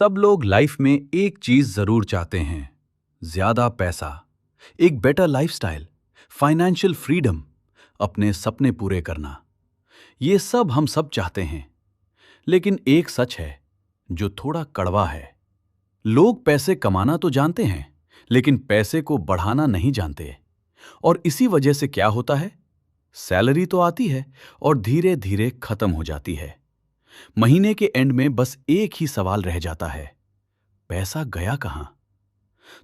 सब लोग लाइफ में एक चीज जरूर चाहते हैं, ज्यादा पैसा, एक बेटर लाइफस्टाइल, फाइनेंशियल फ्रीडम, अपने सपने पूरे करना। ये सब हम सब चाहते हैं। लेकिन एक सच है जो थोड़ा कड़वा है। लोग पैसे कमाना तो जानते हैं, लेकिन पैसे को बढ़ाना नहीं जानते। और इसी वजह से क्या होता है, सैलरी तो आती है और धीरे धीरे खत्म हो जाती है। महीने के एंड में बस एक ही सवाल रह जाता है, पैसा गया कहां?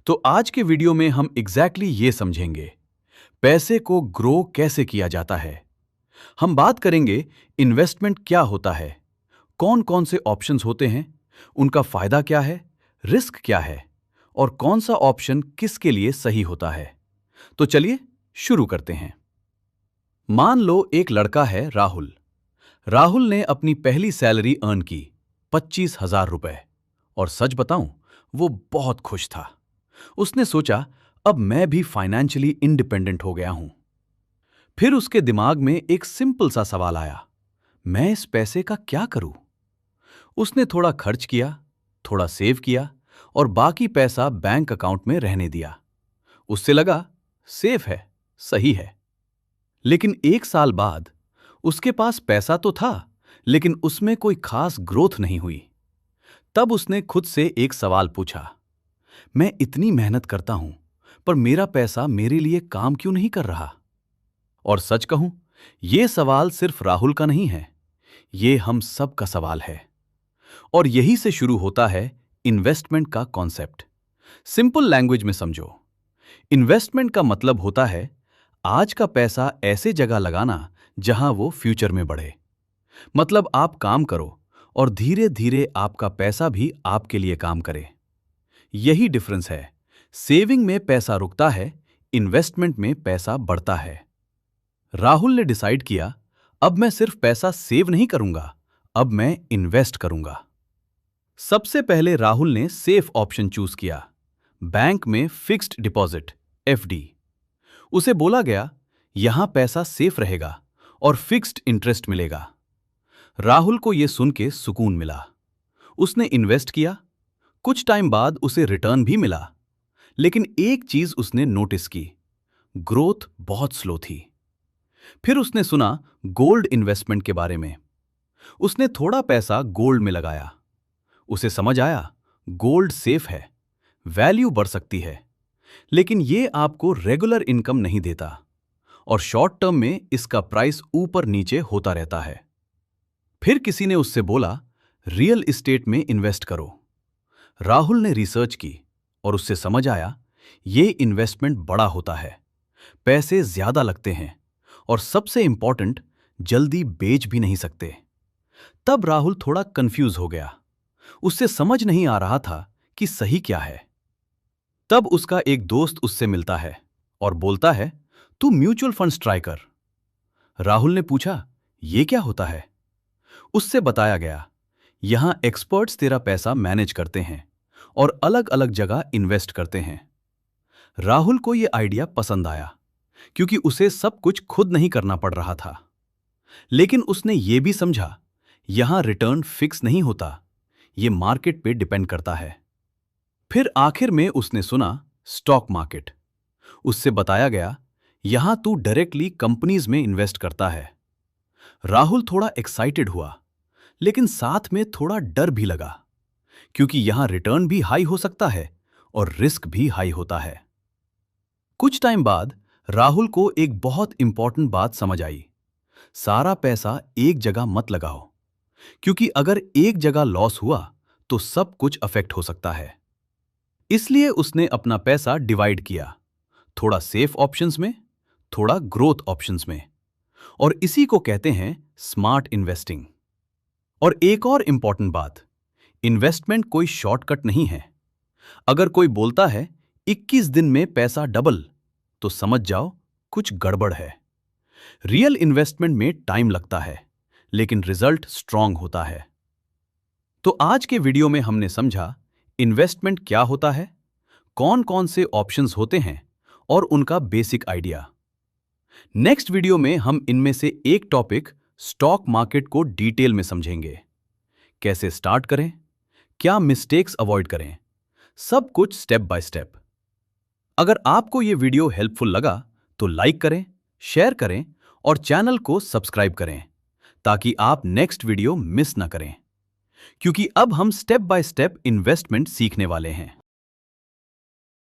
तो आज के वीडियो में हम एग्जैक्टली ये समझेंगे, पैसे को ग्रो कैसे किया जाता है। हम बात करेंगे इन्वेस्टमेंट क्या होता है, कौन कौन से ऑप्शंस होते हैं, उनका फायदा क्या है, रिस्क क्या है और कौन सा ऑप्शन किसके लिए सही होता है। तो चलिए शुरू करते हैं। मान लो एक लड़का है राहुल। राहुल ने अपनी पहली सैलरी अर्न की 25,000 रुपए। और सच बताऊं, वो बहुत खुश था। उसने सोचा, अब मैं भी फाइनेंशियली इंडिपेंडेंट हो गया हूं। फिर उसके दिमाग में एक सिंपल सा सवाल आया, मैं इस पैसे का क्या करूं? उसने थोड़ा खर्च किया, थोड़ा सेव किया और बाकी पैसा बैंक अकाउंट में रहने दिया। उससे लगा सेफ है, सही है। लेकिन एक साल बाद उसके पास पैसा तो था, लेकिन उसमें कोई खास ग्रोथ नहीं हुई। तब उसने खुद से एक सवाल पूछा, मैं इतनी मेहनत करता हूं, पर मेरा पैसा मेरे लिए काम क्यों नहीं कर रहा? और सच कहूं, यह सवाल सिर्फ राहुल का नहीं है, यह हम सब का सवाल है। और यही से शुरू होता है इन्वेस्टमेंट का कॉन्सेप्ट। सिंपल लैंग्वेज में समझो, इन्वेस्टमेंट का मतलब होता है आज का पैसा ऐसे जगह लगाना जहां वो फ्यूचर में बढ़े। मतलब आप काम करो और धीरे धीरे आपका पैसा भी आपके लिए काम करे। यही डिफरेंस है। सेविंग में पैसा रुकता है, इन्वेस्टमेंट में पैसा बढ़ता है। राहुल ने डिसाइड किया, अब मैं सिर्फ पैसा सेव नहीं करूंगा, अब मैं इन्वेस्ट करूंगा। सबसे पहले राहुल ने सेफ ऑप्शन चूज किया, बैंक में फिक्स्ड डिपॉजिट, एफडी। उसे बोला गया, यहां पैसा सेफ रहेगा और फिक्स्ड इंटरेस्ट मिलेगा। राहुल को यह सुन के सुकून मिला। उसने इन्वेस्ट किया, कुछ टाइम बाद उसे रिटर्न भी मिला। लेकिन एक चीज उसने नोटिस की, ग्रोथ बहुत स्लो थी। फिर उसने सुना गोल्ड इन्वेस्टमेंट के बारे में। उसने थोड़ा पैसा गोल्ड में लगाया। उसे समझ आया, गोल्ड सेफ है, वैल्यू बढ़ सकती है, लेकिन यह आपको रेगुलर इनकम नहीं देता और शॉर्ट टर्म में इसका प्राइस ऊपर नीचे होता रहता है। फिर किसी ने उससे बोला, रियल एस्टेट में इन्वेस्ट करो। राहुल ने रिसर्च की और उससे समझ आया, यह इन्वेस्टमेंट बड़ा होता है, पैसे ज्यादा लगते हैं और सबसे इंपॉर्टेंट, जल्दी बेच भी नहीं सकते। तब राहुल थोड़ा कंफ्यूज हो गया। उससे समझ नहीं आ रहा था कि सही क्या है। तब उसका एक दोस्त उससे मिलता है और बोलता है, तू म्यूचुअल फंड्स ट्राई कर। राहुल ने पूछा, यह क्या होता है? उससे बताया गया, यहां एक्सपर्ट्स तेरा पैसा मैनेज करते हैं और अलग अलग जगह इन्वेस्ट करते हैं। राहुल को यह आइडिया पसंद आया, क्योंकि उसे सब कुछ खुद नहीं करना पड़ रहा था। लेकिन उसने यह भी समझा, यहां रिटर्न फिक्स नहीं होता, यह मार्केट पे डिपेंड करता है। फिर आखिर में उसने सुना स्टॉक मार्केट। उससे बताया गया, यहां तू डायरेक्टली कंपनीज में इन्वेस्ट करता है। राहुल थोड़ा एक्साइटेड हुआ, लेकिन साथ में थोड़ा डर भी लगा, क्योंकि यहां रिटर्न भी हाई हो सकता है और रिस्क भी हाई होता है। कुछ टाइम बाद राहुल को एक बहुत इंपॉर्टेंट बात समझ आई, सारा पैसा एक जगह मत लगाओ, क्योंकि अगर एक जगह लॉस हुआ तो सब कुछ अफेक्ट हो सकता है। इसलिए उसने अपना पैसा डिवाइड किया, थोड़ा सेफ ऑप्शंस में, थोड़ा ग्रोथ ऑप्शंस में। और इसी को कहते हैं स्मार्ट इन्वेस्टिंग। और एक और इंपॉर्टेंट बात, इन्वेस्टमेंट कोई शॉर्टकट नहीं है। अगर कोई बोलता है 21 दिन में पैसा डबल, तो समझ जाओ कुछ गड़बड़ है। रियल इन्वेस्टमेंट में टाइम लगता है, लेकिन रिजल्ट स्ट्रांग होता है। तो आज के वीडियो में हमने समझा इन्वेस्टमेंट क्या होता है, कौन कौन से ऑप्शंस होते हैं और उनका बेसिक आइडिया। नेक्स्ट वीडियो में हम इनमें से एक टॉपिक स्टॉक मार्केट को डिटेल में समझेंगे। कैसे स्टार्ट करें, क्या मिस्टेक्स अवॉइड करें, सब कुछ स्टेप बाय स्टेप। अगर आपको ये वीडियो हेल्पफुल लगा तो लाइक करें, शेयर करें और चैनल को सब्सक्राइब करें ताकि आप नेक्स्ट वीडियो मिस ना करें, क्योंकि अब हम स्टेप बाय स्टेप इन्वेस्टमेंट सीखने वाले हैं।